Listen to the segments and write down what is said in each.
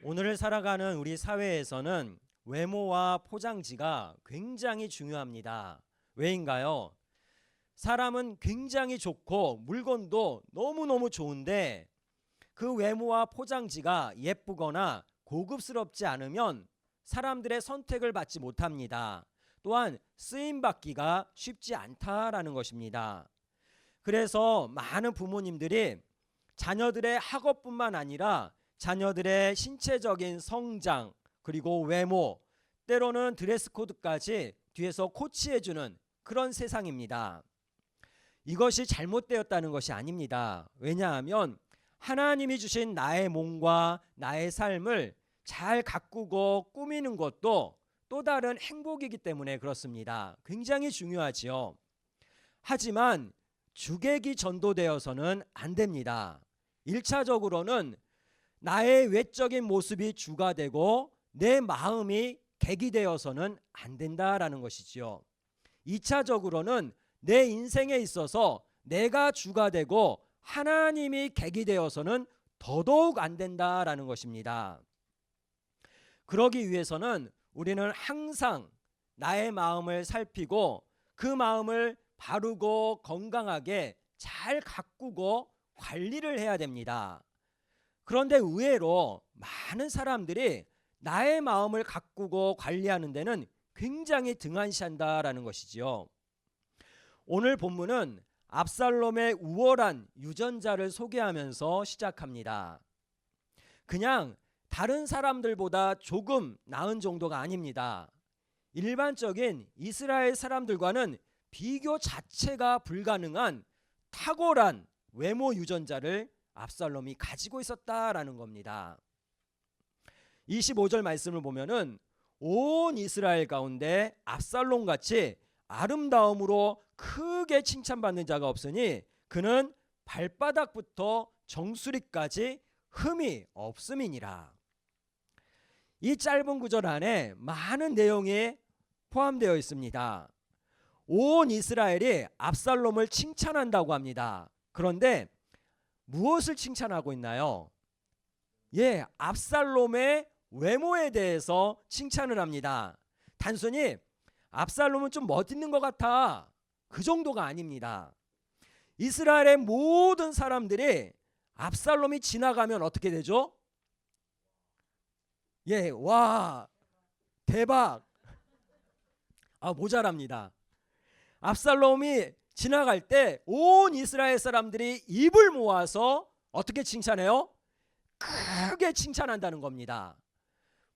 오늘을 살아가는 우리 사회에서는 외모와 포장지가 굉장히 중요합니다. 왜인가요? 사람은 굉장히 좋고 물건도 너무너무 좋은데 그 외모와 포장지가 예쁘거나 고급스럽지 않으면 사람들의 선택을 받지 못합니다. 또한 쓰임받기가 쉽지 않다라는 것입니다. 그래서 많은 부모님들이 자녀들의 학업뿐만 아니라 자녀들의 신체적인 성장 그리고 외모 때로는 드레스 코드까지 뒤에서 코치해주는 그런 세상입니다. 이것이 잘못되었다는 것이 아닙니다. 왜냐하면 하나님이 주신 나의 몸과 나의 삶을 잘 가꾸고 꾸미는 것도 또 다른 행복이기 때문에 그렇습니다. 굉장히 중요하지요. 하지만 주객이 전도되어서는 안 됩니다. 1차적으로는 나의 외적인 모습이 주가 되고 내 마음이 객이 되어서는 안 된다라는 것이지요. 2차적으로는 내 인생에 있어서 내가 주가 되고 하나님이 객이 되어서는 더더욱 안 된다라는 것입니다. 그러기 위해서는 우리는 항상 나의 마음을 살피고 그 마음을 바르고 건강하게 잘 가꾸고 관리를 해야 됩니다. 그런데 의외로 많은 사람들이 나의 마음을 가꾸고 관리하는 데는 굉장히 등한시한다라는 것이지요. 오늘 본문은 압살롬의 우월한 유전자를 소개하면서 시작합니다. 그냥 다른 사람들보다 조금 나은 정도가 아닙니다. 일반적인 이스라엘 사람들과는 비교 자체가 불가능한 탁월한 외모 유전자를 압살롬이 가지고 있었다라는 겁니다. 25절 말씀을 보면은 온 이스라엘 가운데 압살롬같이 아름다움으로 크게 칭찬받는 자가 없으니 그는 발바닥부터 정수리까지 흠이 없음이니라. 이 짧은 구절 안에 많은 내용이 포함되어 있습니다. 온 이스라엘이 압살롬을 칭찬한다고 합니다. 그런데 무엇을 칭찬하고 있나요? 압살롬의 외모에 대해서 칭찬을 합니다. 단순히 압살롬은 좀 멋있는 것 같아, 그 정도가 아닙니다. 이스라엘의 모든 사람들이 압살롬이 지나가면 어떻게 되죠? 와, 대박. 모자랍니다. 압살롬이 지나갈 때 온 이스라엘 사람들이 입을 모아서 어떻게 칭찬해요? 크게 칭찬한다는 겁니다.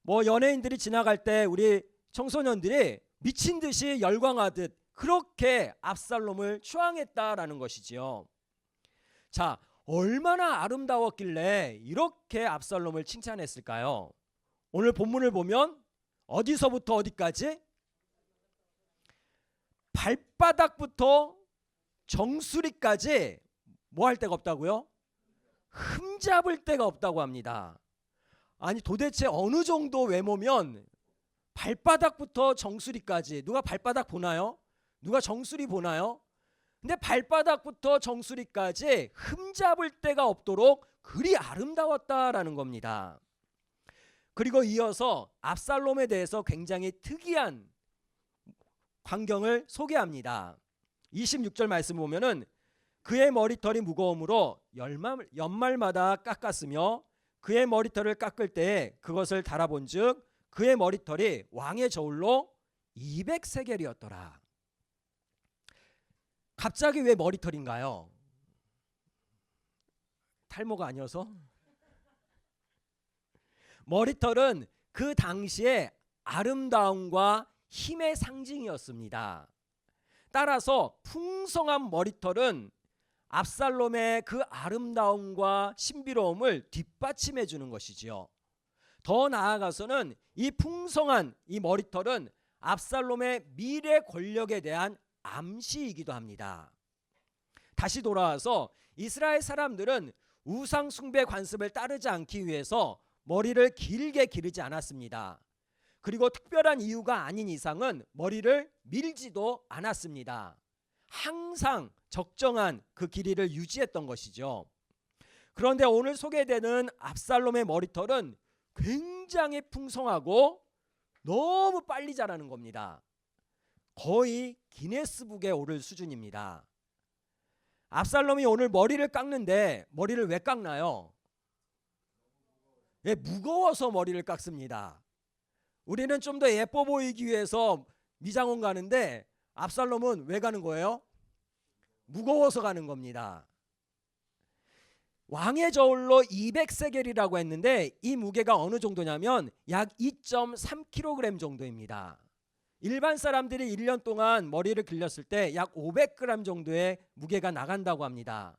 연예인들이 지나갈 때 우리 청소년들이 미친 듯이 열광하듯 그렇게 압살롬을 추앙했다라는 것이지요. 자, 얼마나 아름다웠길래 이렇게 압살롬을 칭찬했을까요? 오늘 본문을 보면 어디서부터 어디까지? 발바닥부터 정수리까지 뭐 할 데가 없다고요? 흠잡을 데가 없다고 합니다. 아니 도대체 어느 정도 외모면 발바닥부터 정수리까지, 누가 발바닥 보나요? 누가 정수리 보나요? 근데 발바닥부터 정수리까지 흠잡을 데가 없도록 그리 아름다웠다라는 겁니다. 그리고 이어서 압살롬에 대해서 굉장히 특이한 광경을 소개합니다. 26절 말씀 보면은 그의 머리털이 무거움으로 연말마다 깎았으며 그의 머리털을 깎을 때에 그것을 달아본즉 그의 머리털이 왕의 저울로 200세겔이었더라. 갑자기 왜 머리털인가요? 탈모가 아니어서? 머리털은 그 당시에 아름다움과 힘의 상징이었습니다. 따라서 풍성한 머리털은 압살롬의 그 아름다움과 신비로움을 뒷받침해 주는 것이지요. 더 나아가서는 이 풍성한 이 머리털은 압살롬의 미래 권력에 대한 암시이기도 합니다. 다시 돌아와서 이스라엘 사람들은 우상 숭배 관습을 따르지 않기 위해서 머리를 길게 기르지 않았습니다. 그리고 특별한 이유가 아닌 이상은 머리를 밀지도 않았습니다. 항상 적정한 그 길이를 유지했던 것이죠. 그런데 오늘 소개되는 압살롬의 머리털은 굉장히 풍성하고 너무 빨리 자라는 겁니다. 거의 기네스북에 오를 수준입니다. 압살롬이 오늘 머리를 깎는데 머리를 왜 깎나요? 예, 무거워서 머리를 깎습니다. 우리는 좀 더 예뻐 보이기 위해서 미장원 가는데 압살롬은 왜 가는 거예요? 무거워서 가는 겁니다. 왕의 저울로 200세겔이라고 했는데 이 무게가 어느 정도냐면 약 2.3kg 정도입니다. 일반 사람들이 1년 동안 머리를 길렀을 때 약 500g 정도의 무게가 나간다고 합니다.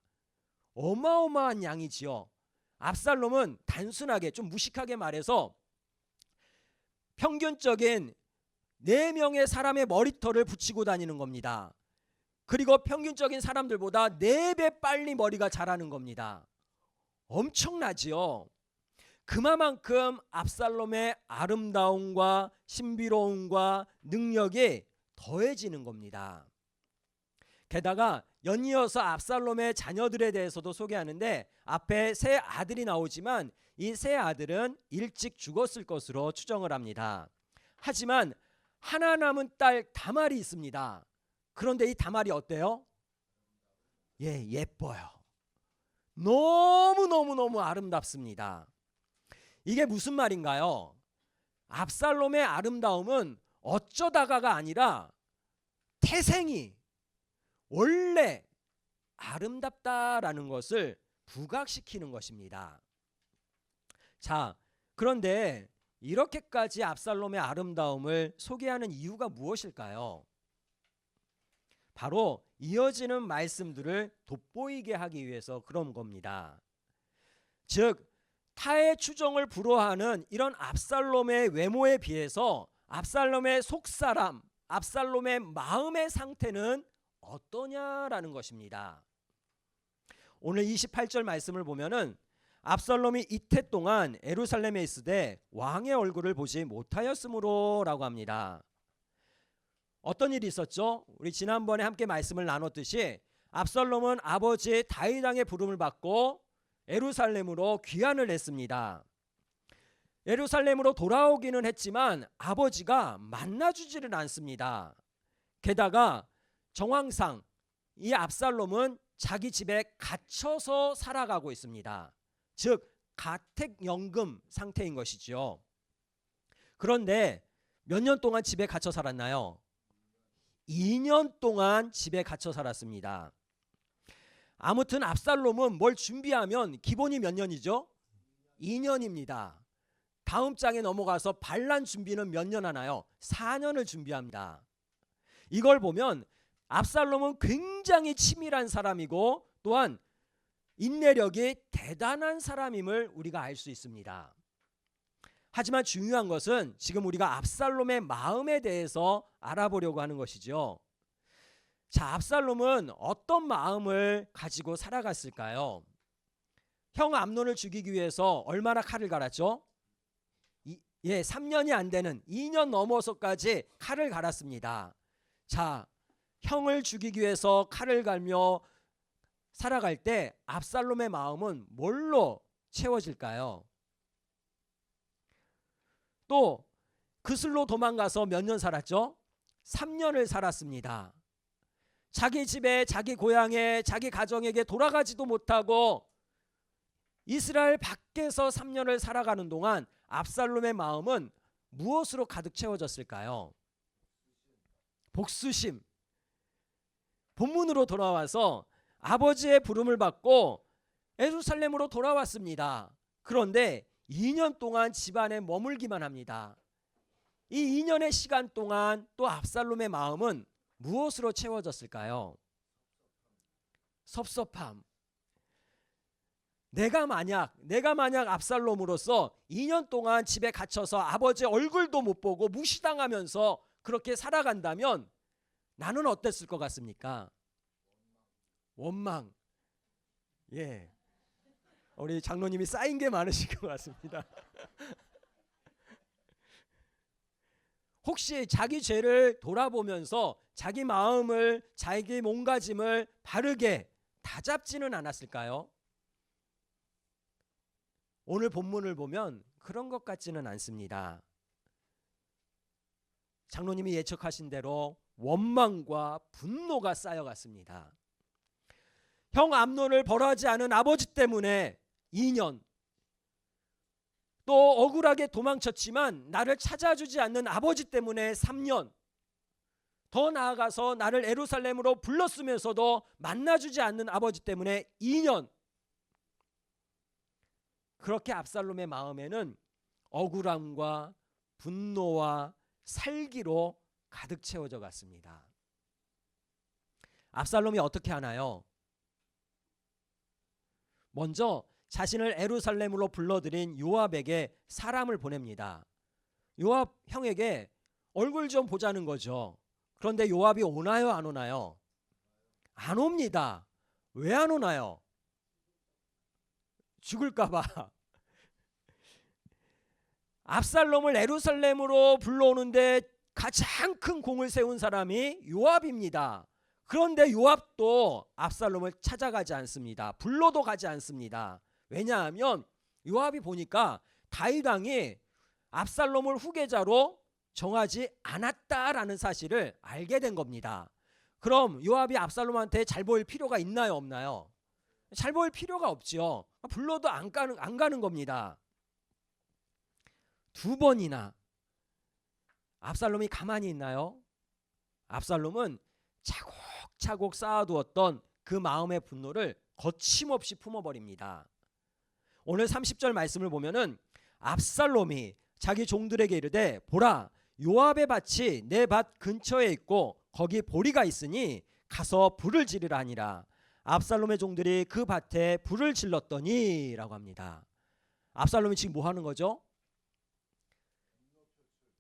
어마어마한 양이지요. 압살롬은 단순하게 좀 무식하게 말해서 평균적인 4명의 사람의 머리털을 붙이고 다니는 겁니다. 그리고 평균적인 사람들보다 4배 빨리 머리가 자라는 겁니다. 엄청나지요. 그만큼 압살롬의 아름다움과 신비로움과 능력이 더해지는 겁니다. 게다가 연이어서 압살롬의 자녀들에 대해서도 소개하는데 앞에 세 아들이 나오지만 이 세 아들은 일찍 죽었을 것으로 추정을 합니다. 하지만 하나 남은 딸 다말이 있습니다. 그런데 이 다말이 어때요? 예, 예뻐요. 너무너무너무 아름답습니다. 이게 무슨 말인가요? 압살롬의 아름다움은 어쩌다가가 아니라 태생이 원래 아름답다라는 것을 부각시키는 것입니다. 자, 그런데 이렇게까지 압살롬의 아름다움을 소개하는 이유가 무엇일까요? 바로 이어지는 말씀들을 돋보이게 하기 위해서 그런 겁니다. 즉 타의 추종을 불허하는 이런 압살롬의 외모에 비해서 압살롬의 속사람, 압살롬의 마음의 상태는 어떠냐라는 것입니다. 오늘 28절 말씀을 보면은 압살롬이 이태 동안 예루살렘에 있으되 왕의 얼굴을 보지 못하였으므로 라고 합니다. 어떤 일이 있었죠? 우리 지난번에 함께 말씀을 나눴듯이 압살롬은 아버지 다윗 왕의 부름을 받고 예루살렘으로 귀환을 했습니다. 예루살렘으로 돌아오기는 했지만 아버지가 만나주지를 않습니다. 게다가 정황상 이 압살롬은 자기 집에 갇혀서 살아가고 있습니다. 즉 가택연금 상태인 것이죠. 그런데 몇 년 동안 집에 갇혀 살았나요? 2년 동안 집에 갇혀 살았습니다. 아무튼 압살롬은 뭘 준비하면 기본이 몇 년이죠? 2년입니다. 다음 장에 넘어가서 반란 준비는 몇 년 하나요? 4년을 준비합니다. 이걸 보면 압살롬은 굉장히 치밀한 사람이고 또한 인내력이 대단한 사람임을 우리가 알 수 있습니다. 하지만 중요한 것은 지금 우리가 압살롬의 마음에 대해서 알아보려고 하는 것이죠. 자, 압살롬은 어떤 마음을 가지고 살아갔을까요? 형 암논을 죽이기 위해서 얼마나 칼을 갈았죠? 3년이 안 되는 2년 넘어서까지 칼을 갈았습니다. 자, 형을 죽이기 위해서 칼을 갈며 살아갈 때 압살롬의 마음은 뭘로 채워질까요? 또 그슬로 도망가서 몇 년 살았죠? 3년을 살았습니다. 자기 집에, 자기 고향에, 자기 가정에게 돌아가지도 못하고 이스라엘 밖에서 3년을 살아가는 동안 압살롬의 마음은 무엇으로 가득 채워졌을까요? 복수심. 본문으로 돌아와서 아버지의 부름을 받고 예루살렘으로 돌아왔습니다. 그런데 2년 동안 집안에 머물기만 합니다. 이 2년의 시간 동안 또 압살롬의 마음은 무엇으로 채워졌을까요? 섭섭함. 내가 만약 압살롬으로서 2년 동안 집에 갇혀서 아버지 얼굴도 못 보고 무시당하면서 그렇게 살아간다면 나는 어땠을 것 같습니까? 원망. 예. 우리 장로님이 쌓인 게 많으실 것 같습니다. 혹시 자기 죄를 돌아보면서 자기 마음을, 자기 몸가짐을 바르게 다잡지는 않았을까요? 오늘 본문을 보면 그런 것 같지는 않습니다. 장로님이 예측하신 대로 원망과 분노가 쌓여갔습니다. 형 암논을 벌하지 않은 아버지 때문에 2년, 또 억울하게 도망쳤지만 나를 찾아주지 않는 아버지 때문에 3년, 더 나아가서 나를 예루살렘으로 불렀으면서도 만나주지 않는 아버지 때문에 2년. 그렇게 압살롬의 마음에는 억울함과 분노와 살기로 가득 채워져 갔습니다. 압살롬이 어떻게 하나요? 먼저 자신을 예루살렘으로 불러들인 요압에게 사람을 보냅니다. 요압 형에게 얼굴 좀 보자는 거죠. 그런데 요압이 오나요, 안 오나요? 안 옵니다. 왜 안 오나요? 죽을까 봐. 압살롬을 예루살렘으로 불러오는데 가장 큰 공을 세운 사람이 요압입니다. 그런데 요압도 압살롬을 찾아가지 않습니다. 불러도 가지 않습니다. 왜냐하면 요압이 보니까 다윗 왕이 압살롬을 후계자로 정하지 않았다라는 사실을 알게 된 겁니다. 그럼 요압이 압살롬한테 잘 보일 필요가 있나요, 없나요? 잘 보일 필요가 없지요. 불러도 안 가는 겁니다. 2번이나 압살롬이 가만히 있나요? 압살롬은 차곡차곡 쌓아두었던 그 마음의 분노를 거침없이 품어버립니다. 오늘 30절 말씀을 보면은 압살롬이 자기 종들에게 이르되 보라, 요압의 밭이 내 밭 근처에 있고 거기 보리가 있으니 가서 불을 지르라 하니라. 압살롬의 종들이 그 밭에 불을 질렀더니 라고 합니다. 압살롬이 지금 뭐 하는 거죠?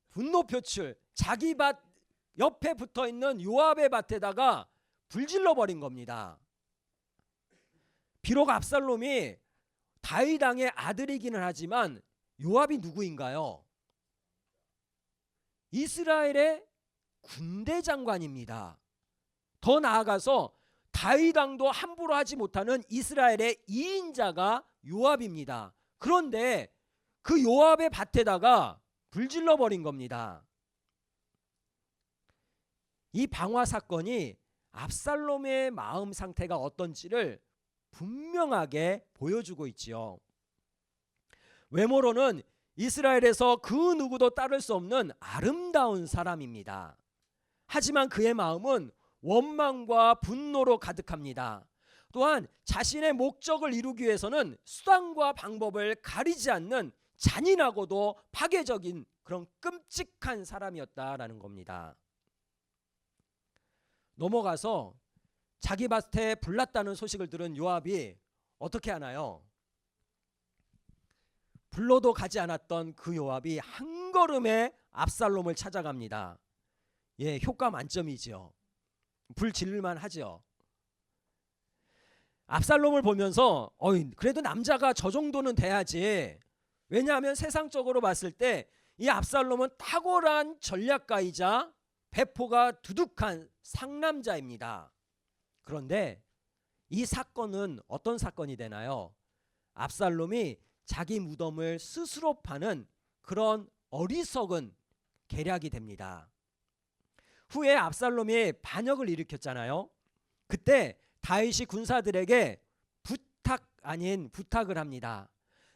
분노 표출. 자기 밭 옆에 붙어있는 요압의 밭에다가 불 질러버린 겁니다. 비록 압살롬이 다윗 왕의 아들이기는 하지만 요압이 누구인가요? 이스라엘의 군대 장관입니다. 더 나아가서 다윗 왕도 함부로 하지 못하는 이스라엘의 2인자가 요압입니다. 그런데 그 요압의 밭에다가 불 질러버린 겁니다. 이 방화 사건이 압살롬의 마음 상태가 어떤지를 분명하게 보여주고 있지요. 외모로는 이스라엘에서 그 누구도 따를 수 없는 아름다운 사람입니다. 하지만 그의 마음은 원망과 분노로 가득합니다. 또한 자신의 목적을 이루기 위해서는 수단과 방법을 가리지 않는 잔인하고도 파괴적인 그런 끔찍한 사람이었다라는 겁니다. 넘어가서 자기 밭에 불났다는 소식을 들은 요압이 어떻게 하나요? 불러도 가지 않았던 그 요압이 한 걸음에 압살롬을 찾아갑니다. 예, 효과 만점이죠. 불 지를만 하죠. 압살롬을 보면서 그래도 남자가 저 정도는 돼야지. 왜냐하면 세상적으로 봤을 때 이 압살롬은 탁월한 전략가이자 배포가 두둑한 상남자입니다. 그런데 이 사건은 어떤 사건이 되나요? 압살롬이 자기 무덤을 스스로 파는 그런 어리석은 계략이 됩니다. 후에 압살롬이 반역을 일으켰잖아요. 그때 다윗이 군사들에게 부탁 아닌 부탁을 합니다.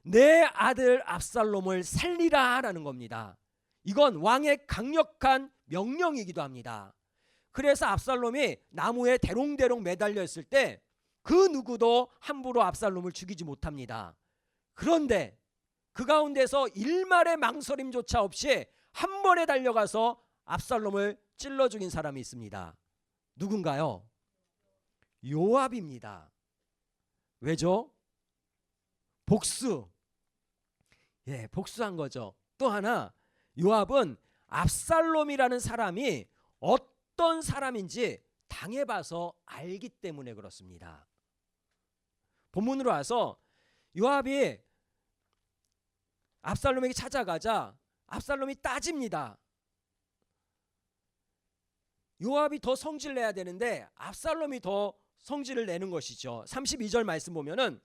내 아들 압살롬을 살리라 라는 겁니다. 이건 왕의 강력한 명령이기도 합니다. 그래서 압살롬이 나무에 대롱대롱 매달려 있을 때 그 누구도 함부로 압살롬을 죽이지 못합니다. 그런데 그 가운데서 일말의 망설임조차 없이 한 번에 달려가서 압살롬을 찔러 죽인 사람이 있습니다. 누군가요? 요압입니다. 왜죠? 복수. 예, 복수한 거죠. 또 하나, 요압은 압살롬이라는 사람이 어떤 사람인지 당해봐서 알기 때문에 그렇습니다. 본문으로 와서 요압이 압살롬에게 찾아가자 압살롬이 따집니다. 요압이 더 성질 내야 되는데 압살롬이 더 성질을 내는 것이죠. 32절 말씀 보면은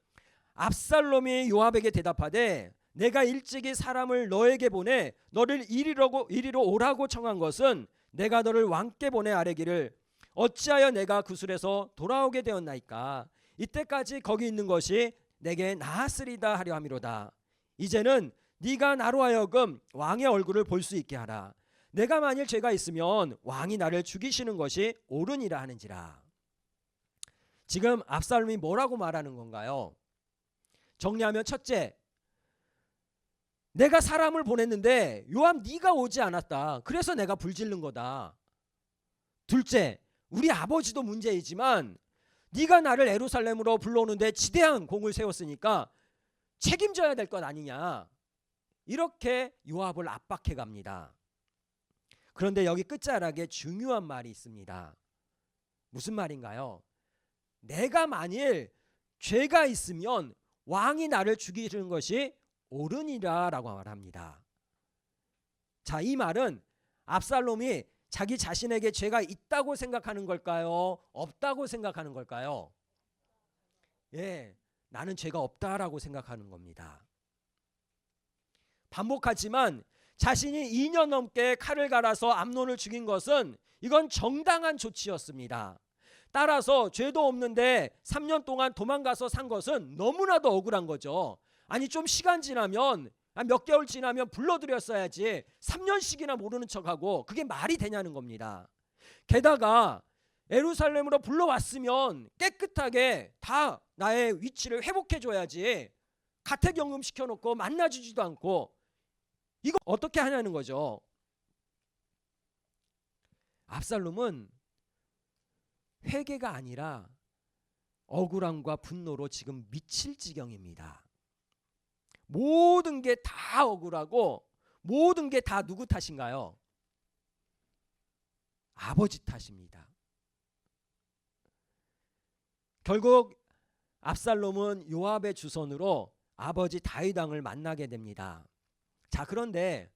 압살롬이 요압에게 대답하되 내가 일찍이 사람을 너에게 보내 너를 이리로 오라고 청한 것은 내가 너를 왕께 보내 아뢰기를 어찌하여 내가 구술에서 돌아오게 되었나이까. 이때까지 거기 있는 것이 내게 나았으리다 하려 함이로다. 이제는 네가 나로 하여금 왕의 얼굴을 볼 수 있게 하라. 내가 만일 죄가 있으면 왕이 나를 죽이시는 것이 옳으니라 하는지라. 지금 압살롬이 뭐라고 말하는 건가요? 정리하면 첫째, 내가 사람을 보냈는데 요압 네가 오지 않았다. 그래서 내가 불지른 거다. 둘째, 우리 아버지도 문제이지만 네가 나를 예루살렘으로 불러오는데 지대한 공을 세웠으니까 책임져야 될 것 아니냐. 이렇게 요압을 압박해 갑니다. 그런데 여기 끝자락에 중요한 말이 있습니다. 무슨 말인가요? 내가 만일 죄가 있으면 왕이 나를 죽이는 것이 옳으니라 라고 말합니다. 자, 이 말은 압살롬이 자기 자신에게 죄가 있다고 생각하는 걸까요? 없다고 생각하는 걸까요? 예, 나는 죄가 없다라고 생각하는 겁니다. 반복하지만 자신이 2년 넘게 칼을 갈아서 암논을 죽인 것은 이건 정당한 조치였습니다. 따라서 죄도 없는데 3년 동안 도망가서 산 것은 너무나도 억울한 거죠. 아니 좀 시간 지나면 몇 개월 지나면 불러들였어야지 3년씩이나 모르는 척하고 그게 말이 되냐는 겁니다. 게다가 예루살렘으로 불러왔으면 깨끗하게 다 나의 위치를 회복해줘야지 가택연금 시켜놓고 만나주지도 않고 이거 어떻게 하냐는 거죠. 압살롬은 회개가 아니라 억울함과 분노로 지금 미칠 지경입니다. 모든 게 다 억울하고 모든 게 다 누구 탓인가요? 아버지 탓입니다. 결국 압살롬은 요압의 주선으로 아버지 다윗 왕을 만나게 됩니다. 자, 그런데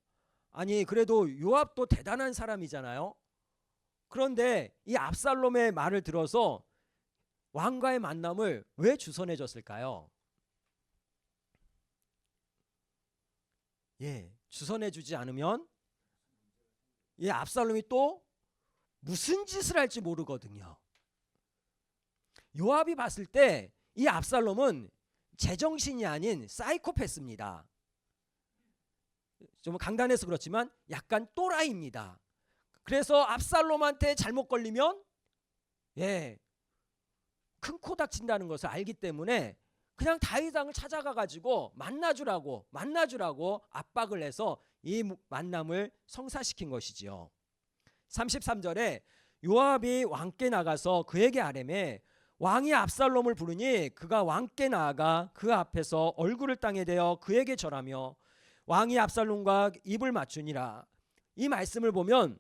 아니 그래도 요압도 대단한 사람이잖아요. 그런데 이 압살롬의 말을 들어서 왕과의 만남을 왜 주선해 줬을까요? 예, 주선해 주지 않으면 압살롬이 또 무슨 짓을 할지 모르거든요. 요압이 봤을 때 이 압살롬은 제정신이 아닌 사이코패스입니다. 좀 강단해서 그렇지만 약간 또라이입니다. 그래서 압살롬한테 잘못 걸리면 큰 코 다친다는 것을 알기 때문에 그냥 다윗 왕을 찾아가 가지고 만나주라고 압박을 해서 이 만남을 성사시킨 것이지요. 33절에 요압이 왕께 나가서 그에게 아뢰매 왕이 압살롬을 부르니 그가 왕께 나아가 그 앞에서 얼굴을 땅에 대어 그에게 절하며 왕이 압살롬과 입을 맞추니라. 이 말씀을 보면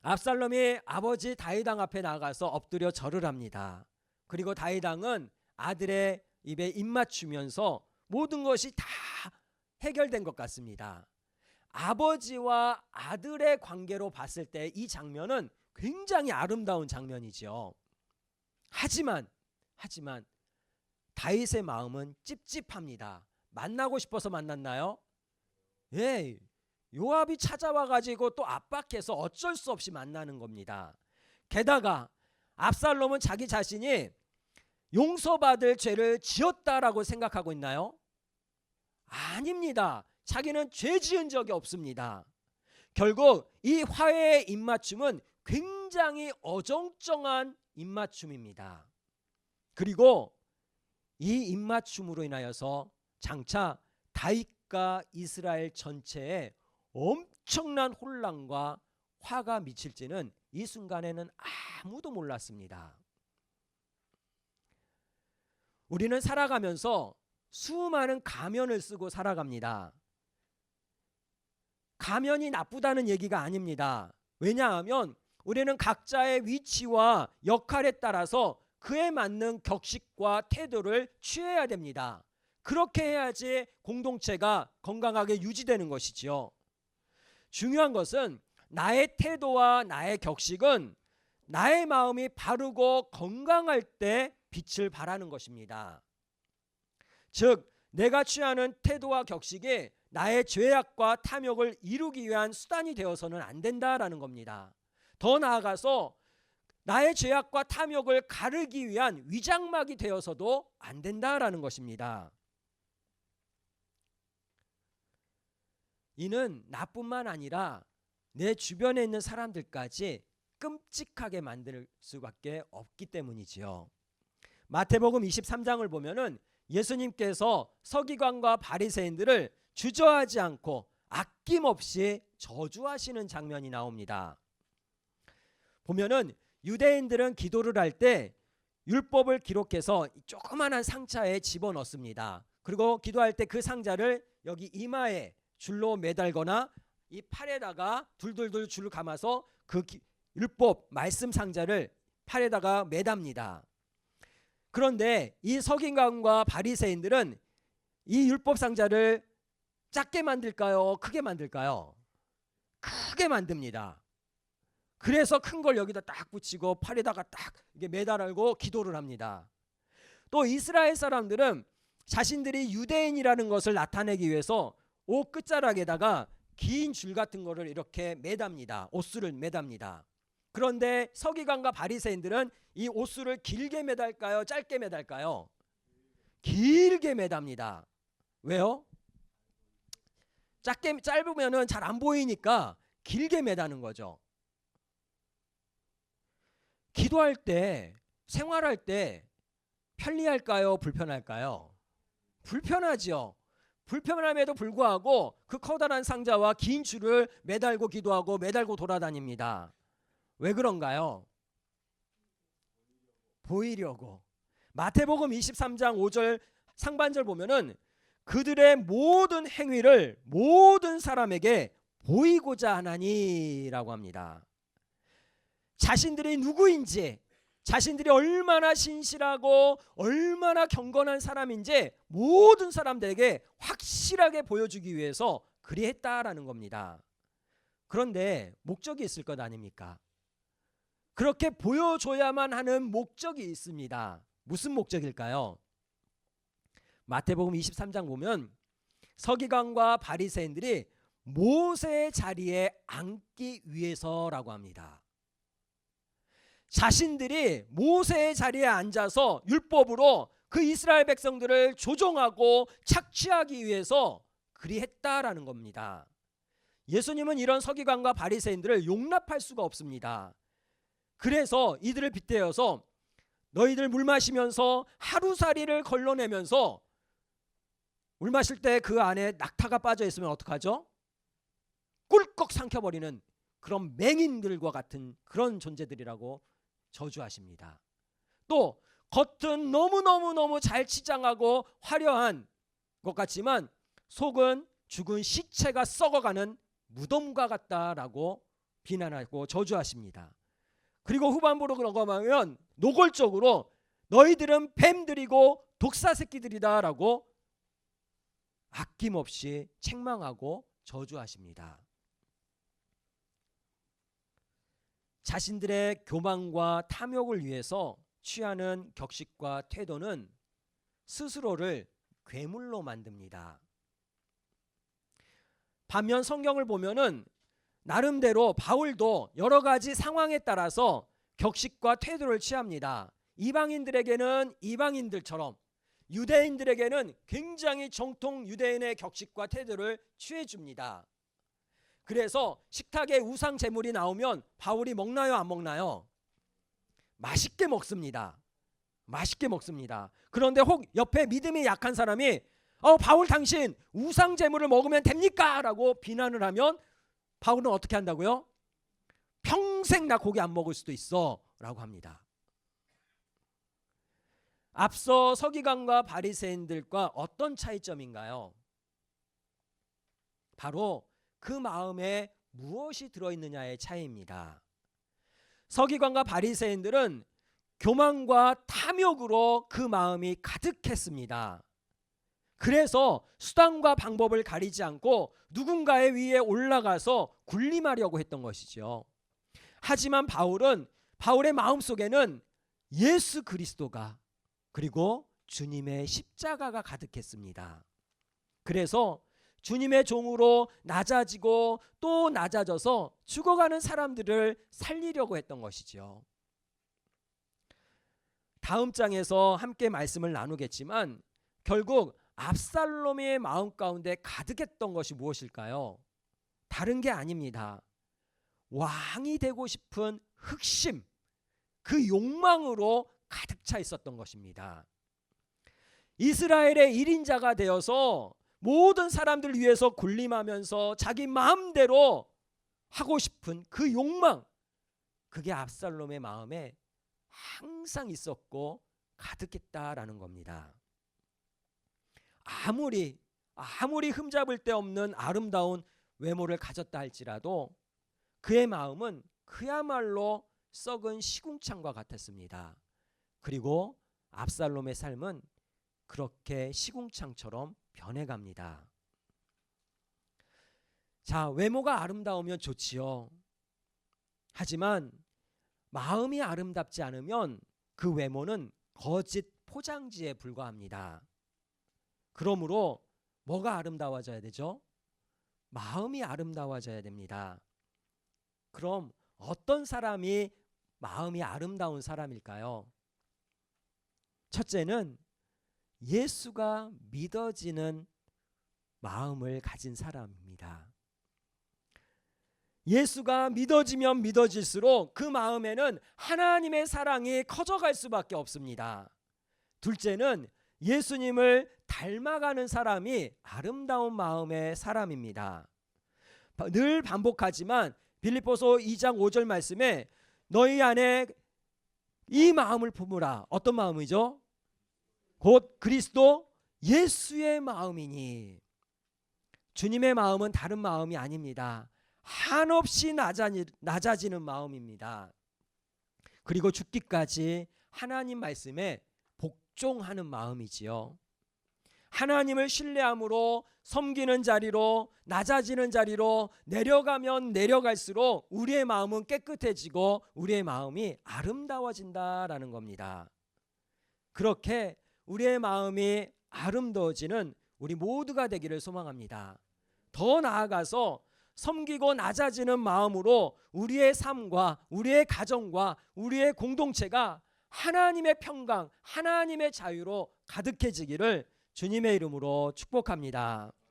압살롬이 아버지 다윗 왕 앞에 나가서 엎드려 절을 합니다. 그리고 다윗 왕은 아들의 입에 입 맞추면서 모든 것이 다 해결된 것 같습니다. 아버지와 아들의 관계로 봤을 때 이 장면은 굉장히 아름다운 장면이죠. 하지만 다윗의 마음은 찝찝합니다. 만나고 싶어서 만났나요? 예, 요압이 찾아와 가지고 또 압박해서 어쩔 수 없이 만나는 겁니다. 게다가 압살롬은 자기 자신이 용서받을 죄를 지었다라고 생각하고 있나요? 아닙니다. 자기는 죄 지은 적이 없습니다. 결국 이 화해의 입맞춤은 굉장히 어정쩡한 입맞춤입니다. 그리고 이 입맞춤으로 인하여서 장차 다윗과 이스라엘 전체에 엄청난 혼란과 화가 미칠지는 이 순간에는 아무도 몰랐습니다. 우리는 살아가면서 수많은 가면을 쓰고 살아갑니다. 가면이 나쁘다는 얘기가 아닙니다. 왜냐하면 우리는 각자의 위치와 역할에 따라서 그에 맞는 격식과 태도를 취해야 됩니다. 그렇게 해야지 공동체가 건강하게 유지되는 것이지요. 중요한 것은 나의 태도와 나의 격식은 나의 마음이 바르고 건강할 때 빛을 발하는 것입니다. 즉 내가 취하는 태도와 격식이 나의 죄악과 탐욕을 이루기 위한 수단이 되어서는 안 된다라는 겁니다. 더 나아가서 나의 죄악과 탐욕을 가르기 위한 위장막이 되어서도 안 된다라는 것입니다. 이는 나뿐만 아니라 내 주변에 있는 사람들까지 끔찍하게 만들 수밖에 없기 때문이지요. 마태복음 23장을 보면은 예수님께서 서기관과 바리새인들을 주저하지 않고 아낌없이 저주하시는 장면이 나옵니다. 보면은 유대인들은 기도를 할 때 율법을 기록해서 조그만한 상자에 집어넣습니다. 그리고 기도할 때 그 상자를 여기 이마에 줄로 매달거나 이 팔에다가 둘둘둘 줄을 감아서 그 율법 말씀 상자를 팔에다가 매답니다. 그런데 이 서기관과 바리새인들은 이 율법 상자를 작게 만들까요? 크게 만들까요? 크게 만듭니다. 그래서 큰 걸 여기다 딱 붙이고 팔에다가 딱 이게 매달고 기도를 합니다. 또 이스라엘 사람들은 자신들이 유대인이라는 것을 나타내기 위해서 옷 끝자락에다가 긴 줄 같은 거를 이렇게 매답니다. 옷줄을 매답니다. 그런데 서기관과 바리새인들은 이 옷줄을 길게 매달까요? 짧게 매달까요? 길게 매답니다. 왜요? 짧으면은 잘 안 보이니까 길게 매다는 거죠. 기도할 때, 생활할 때 편리할까요? 불편할까요? 불편하지요. 불편함에도 불구하고 그 커다란 상자와 긴 줄을 매달고 기도하고 매달고 돌아다닙니다. 왜 그런가요? 보이려고. 마태복음 23장 5절 상반절 보면은 그들의 모든 행위를 모든 사람에게 보이고자 하나니라고 합니다. 자신들이 누구인지, 자신들이 얼마나 신실하고 얼마나 경건한 사람인지 모든 사람들에게 확실하게 보여주기 위해서 그리했다라는 겁니다. 그런데 목적이 있을 것 아닙니까? 그렇게 보여줘야만 하는 목적이 있습니다. 무슨 목적일까요? 마태복음 23장 보면 서기관과 바리새인들이 모세의 자리에 앉기 위해서라고 합니다. 자신들이 모세의 자리에 앉아서 율법으로 그 이스라엘 백성들을 조종하고 착취하기 위해서 그리했다라는 겁니다. 예수님은 이런 서기관과 바리새인들을 용납할 수가 없습니다. 그래서 이들을 빗대어서 너희들 물 마시면서 하루살이를 걸러내면서 물 마실 때 그 안에 낙타가 빠져 있으면 어떡하죠? 꿀꺽 삼켜버리는 그런 맹인들과 같은 그런 존재들이라고 저주하십니다. 또 겉은 너무너무 잘 치장하고 화려한 것 같지만 속은 죽은 시체가 썩어가는 무덤과 같다라고 비난하고 저주하십니다. 그리고 후반부로 넘어가면 노골적으로 너희들은 뱀들이고 독사 새끼들이다라고 아낌없이 책망하고 저주하십니다. 자신들의 교만과 탐욕을 위해서 취하는 격식과 태도는 스스로를 괴물로 만듭니다. 반면 성경을 보면은 나름대로 바울도 여러 가지 상황에 따라서 격식과 태도를 취합니다. 이방인들에게는 이방인들처럼, 유대인들에게는 굉장히 정통 유대인의 격식과 태도를 취해 줍니다. 그래서 식탁에 우상 제물이 나오면 바울이 먹나요, 안 먹나요? 맛있게 먹습니다. 맛있게 먹습니다. 그런데 혹 옆에 믿음이 약한 사람이 바울 당신 우상 제물을 먹으면 됩니까? 라고 비난을 하면 바울은 어떻게 한다고요? 평생 나 고기 안 먹을 수도 있어 라고 합니다. 앞서 서기관과 바리새인들과 어떤 차이점인가요? 바로 그 마음에 무엇이 들어있느냐의 차이입니다. 서기관과 바리새인들은 교만과 탐욕으로 그 마음이 가득했습니다. 그래서 수단과 방법을 가리지 않고 누군가의 위에 올라가서 군림하려고 했던 것이죠. 하지만 바울의 마음속에는 예수 그리스도가, 그리고 주님의 십자가가 가득했습니다. 그래서 주님의 종으로 낮아지고 또 낮아져서 죽어가는 사람들을 살리려고 했던 것이죠. 다음 장에서 함께 말씀을 나누겠지만 결국 압살롬의 마음 가운데 가득했던 것이 무엇일까요? 다른 게 아닙니다. 왕이 되고 싶은 흑심, 그 욕망으로 가득 차 있었던 것입니다. 이스라엘의 1인자가 되어서 모든 사람들을 위해서 군림하면서 자기 마음대로 하고 싶은 그 욕망, 그게 압살롬의 마음에 항상 있었고 가득했다라는 겁니다. 아무리 흠잡을 데 없는 아름다운 외모를 가졌다 할지라도 그의 마음은 그야말로 썩은 시궁창과 같았습니다. 그리고 압살롬의 삶은 그렇게 시궁창처럼 변해갑니다. 자, 외모가 아름다우면 좋지요. 하지만 마음이 아름답지 않으면 그 외모는 거짓 포장지에 불과합니다. 그러므로 뭐가 아름다워져야 되죠? 마음이 아름다워져야 됩니다. 그럼 어떤 사람이 마음이 아름다운 사람일까요? 첫째는 예수가 믿어지는 마음을 가진 사람입니다. 예수가 믿어지면 믿어질수록 그 마음에는 하나님의 사랑이 커져갈 수밖에 없습니다. 둘째는 예수님을 닮아가는 사람이 아름다운 마음의 사람입니다. 늘 반복하지만 빌립보서 2장 5절 말씀에 너희 안에 이 마음을 품으라. 어떤 마음이죠? 곧 그리스도 예수의 마음이니. 주님의 마음은 다른 마음이 아닙니다. 한없이 낮아지는 마음입니다. 그리고 죽기까지 하나님 말씀에 복종하는 마음이지요. 하나님을 신뢰함으로 섬기는 자리로, 낮아지는 자리로 내려가면 내려갈수록 우리의 마음은 깨끗해지고 우리의 마음이 아름다워진다라는 겁니다. 그렇게 우리의 마음이 아름다워지는 우리 모두가 되기를 소망합니다. 더 나아가서 섬기고 낮아지는 마음으로 우리의 삶과 우리의 가정과 우리의 공동체가 하나님의 평강, 하나님의 자유로 가득해지기를 주님의 이름으로 축복합니다.